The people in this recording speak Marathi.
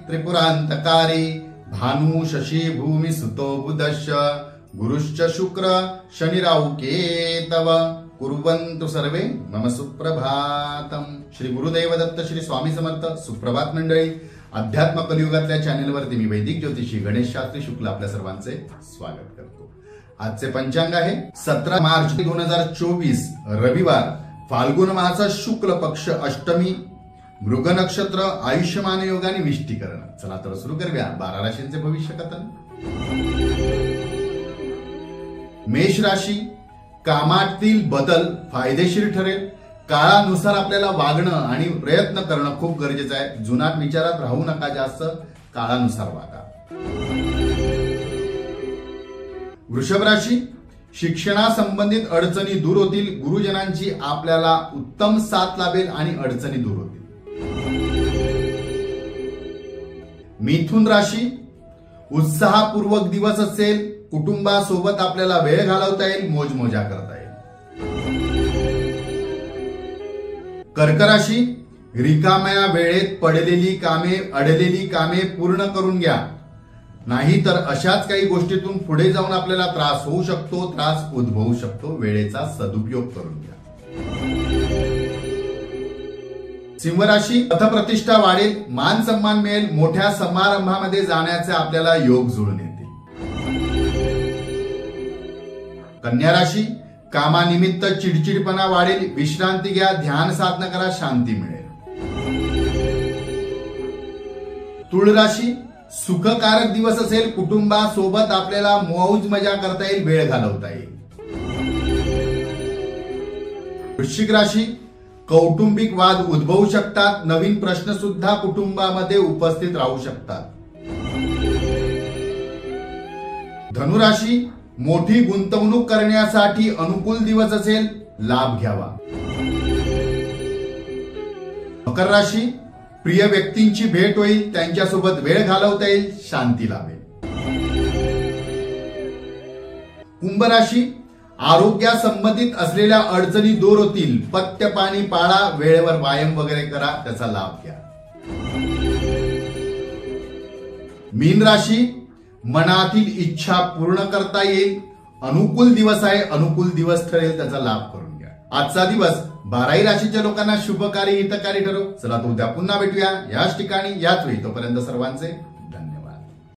त्रिपुरांतकारी भानु शशी भूमि सुतो बुधश्च गुरुश्च शुक्र शनिराहु केतव कुर्वन्तु सर्वे मम सुप्रभातम। श्री गुरुदेव दत्त श्री स्वामी समर्थ। सुप्रभात मंडळी, अध्यात्म कलियुगातल्या चॅनेलवरती मी वैदिक ज्योतिषी गणेश शास्त्री शुक्ल आपल्या सर्वांचे स्वागत करतो। आजचे पंचांग आहे 17 मार्च 2024 रविवार, फाल्गुन मासाचा शुक्ल पक्ष अष्टमी, मृग नक्षत्र, आयुष्यमान योग आणि विष्टीकरण। चला तर सुरू करूया 12 राशींचे भविष्य कथन। मेष राशी, कामातील बदल फायदेशीर ठरेल। काळानुसार आपल्याला वागणं आणि प्रयत्न करणं खूप गरजेचं आहे। जुनाट विचारात राहू नका, जास्त काळानुसार वागा। वृषभ राशी, शिक्षणासंबंधित अडचणी दूर होतील। गुरुजनांची आपल्याला उत्तम साथ लाभेल आणि अडचणी दूर होतील। मिथुन राशी, उत्साहपूर्वक दिवस असेल। कुटुंबासोबत आपल्याला वेळ घालवता येईल, मोजमोजा करता येईल। कर्क राशी, रिकाम्या वेळेत पडलेली कामे, अडलेली कामे पूर्ण करून घ्या, नाहीतर अशाच काही गोष्टीतून पुढे जाऊन आपल्याला त्रास होऊ शकतो, त्रास उद्भवू शकतो। वेळेचा सदुपयोग करून घ्या। सिंह राशी, पथप्रतिष्ठा वाढेल, मान सन्मान मिळेल। मोठ्या समारंभामध्ये जाण्याचे आपल्याला योग जुळून येतील। कन्या राशी, कामानिमित्त चिडचिडपणा वाढेल, विश्रांती घ्या, ध्यान साधना करा, शांती मिळेल। तुळ राशी, सुखकारक दिवस असेल। कुटुंबासोबत आपल्याला मौज मजा करता येईल, वेळ घालवता येईल। वृश्चिक राशी, कौटुंबिक वाद उद्भवू शकतात। नवीन प्रश्न सुद्धा कुटुंबामध्ये उपस्थित राहू शकतात। धनुराशी, मोठी गुंतवणूक करण्यासाठी अनुकूल दिवस असेल, लाभ घ्यावा। मकर राशी, प्रिय व्यक्तींची भेट होईल, त्यांच्यासोबत वेळ घालवता येईल, शांती लाभेल। कुंभ राशी, आरोग्यासंबंधित असलेल्या अडचणी दूर होतील। पथ्य पाणी पाळा, वेळेवर व्यायाम वगैरे करा, त्याचा लाभ घ्या। मीन राशी, मनातील इच्छा पूर्ण करता येईल। अनुकूल दिवस आहे, अनुकूल दिवस ठरेल, त्याचा लाभ करून घ्या। आजचा दिवस 12 राशीच्या लोकांना शुभकारी हितकारी ठरो। चला तर उद्या पुन्हा भेटूया याच ठिकाणी याच वेळी। तोपर्यंत सर्वांचे